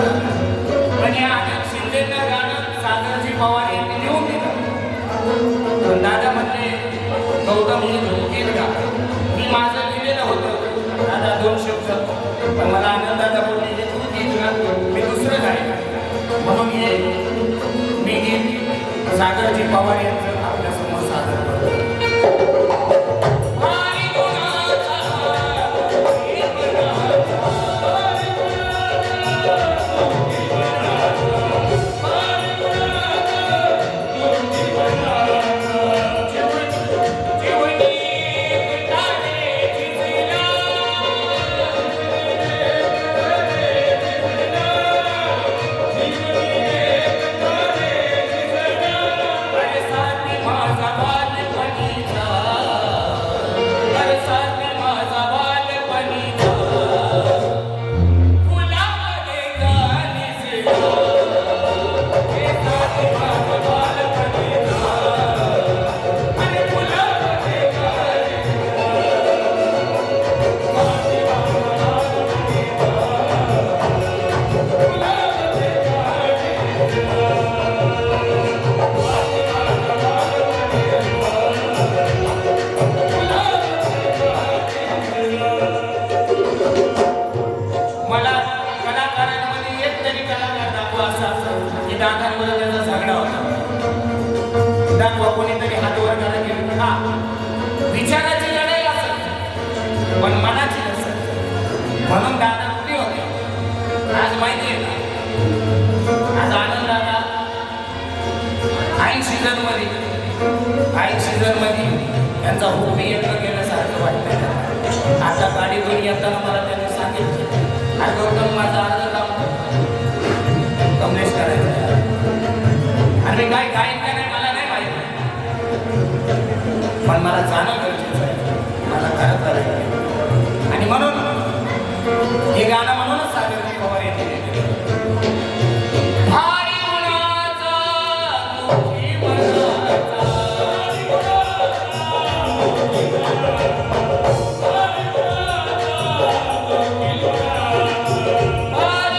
पण या आनंद शिंदेंना गाणं सागरजी पवार यांनी लिहून दिलं. पण दादा म्हणले गौतम ही गीत गा. मी माझं लिहिलेलं होतं दादा 2 शब्द, पण मला आनंदाला बोलले की तू गीत गा, मी दुसरं गाईन. म्हणून मी गीत सागरजी पवार यांचं आपल्यासमोर सादर करतो. कोणीतरी हात वर करायला हा विचाराची लढाई असेल पण मनाची नसेल. म्हणून दादा कुठे होते आज माहिती आहे का? आज आनंद दादा ऐन सीझन मध्ये त्यांचा हुबी यत्न केल्यासारखं वाटतं. आता गाडी घेऊन येताना मला त्यांनी सांगितलं आज गौतम माझा अर्ज काम कमलेश करायचं आणि काय गायन का नाही मला नाही माहिती, पण मला जाणं गरजेचं आहे, मला खरं करायचं. आणि म्हणून हे गाणं म्हणूनच सागरजी पवार यांनी भारी गुणाचा दुःखी मनाचा भारी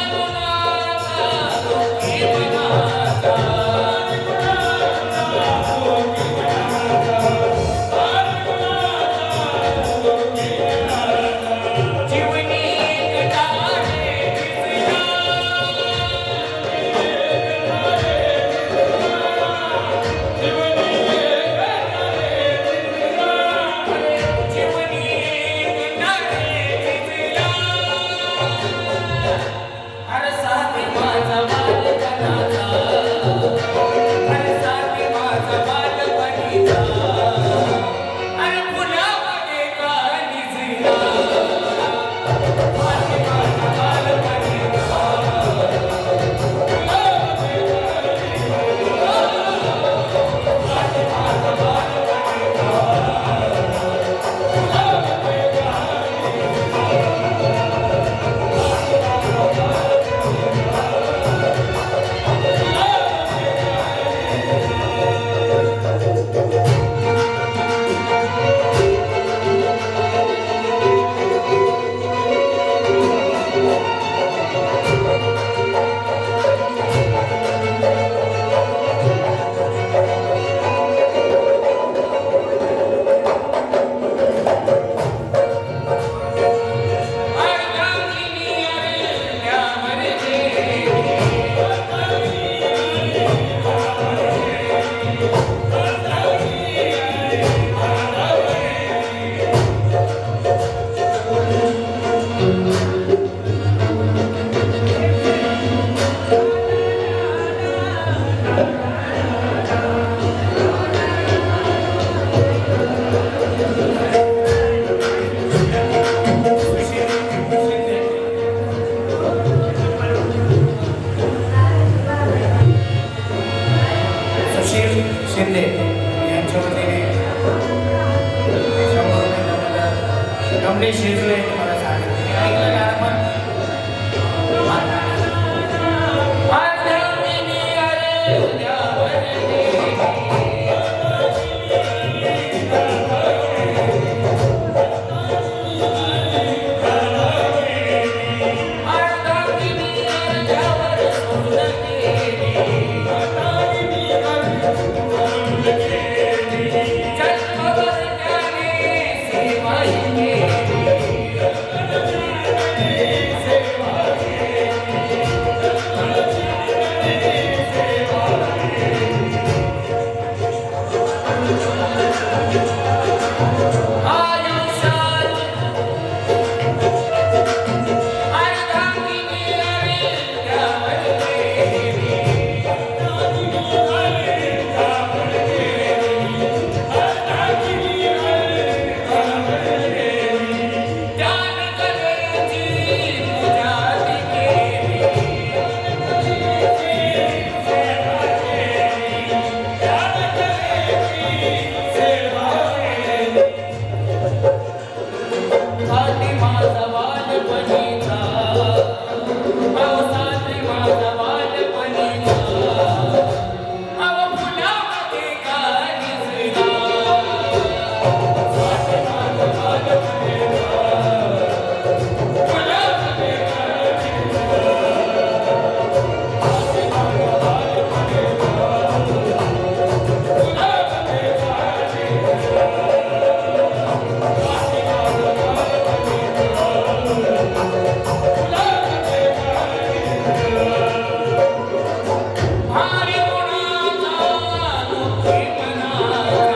भारी गुणाचा दुःखी मनाचा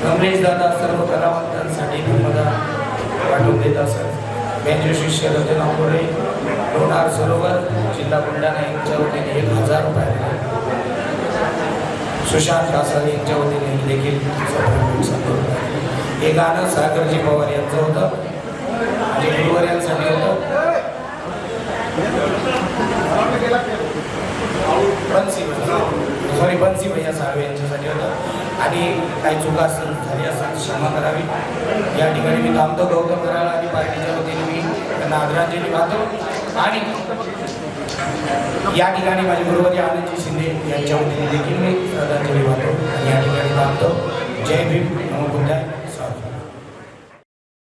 कमलेश दादा सर्व कलावंतांसाठी नर्मदा वाटून देत असत. बेंजू शिष्य रचना पुढे लोणार सरोवर जिल्हा बुलढाणा यांच्या वतीने 1000 रुपये. सुशांत कासारे यांच्या वतीने देखील 100 रुपये. हे गाणं सागरजी पवार यांचं होतं आणि गुरुवार होतं. बन्सी भैया साळवे यांच्यासाठी होतं आणि काही चुका झाली असतात क्षमा करावी. या ठिकाणी मी थांबतो. गौतम कराळ आणि पार्टीच्या वतीने मी त्यांना आदरांजली वाहतो आणि या ठिकाणी माझे गुरुवारी आनंदजी शिंदे यांच्या वतीने देखील मी श्रद्धांजली वाहतो आणि या ठिकाणी थांबतो. जय भीम.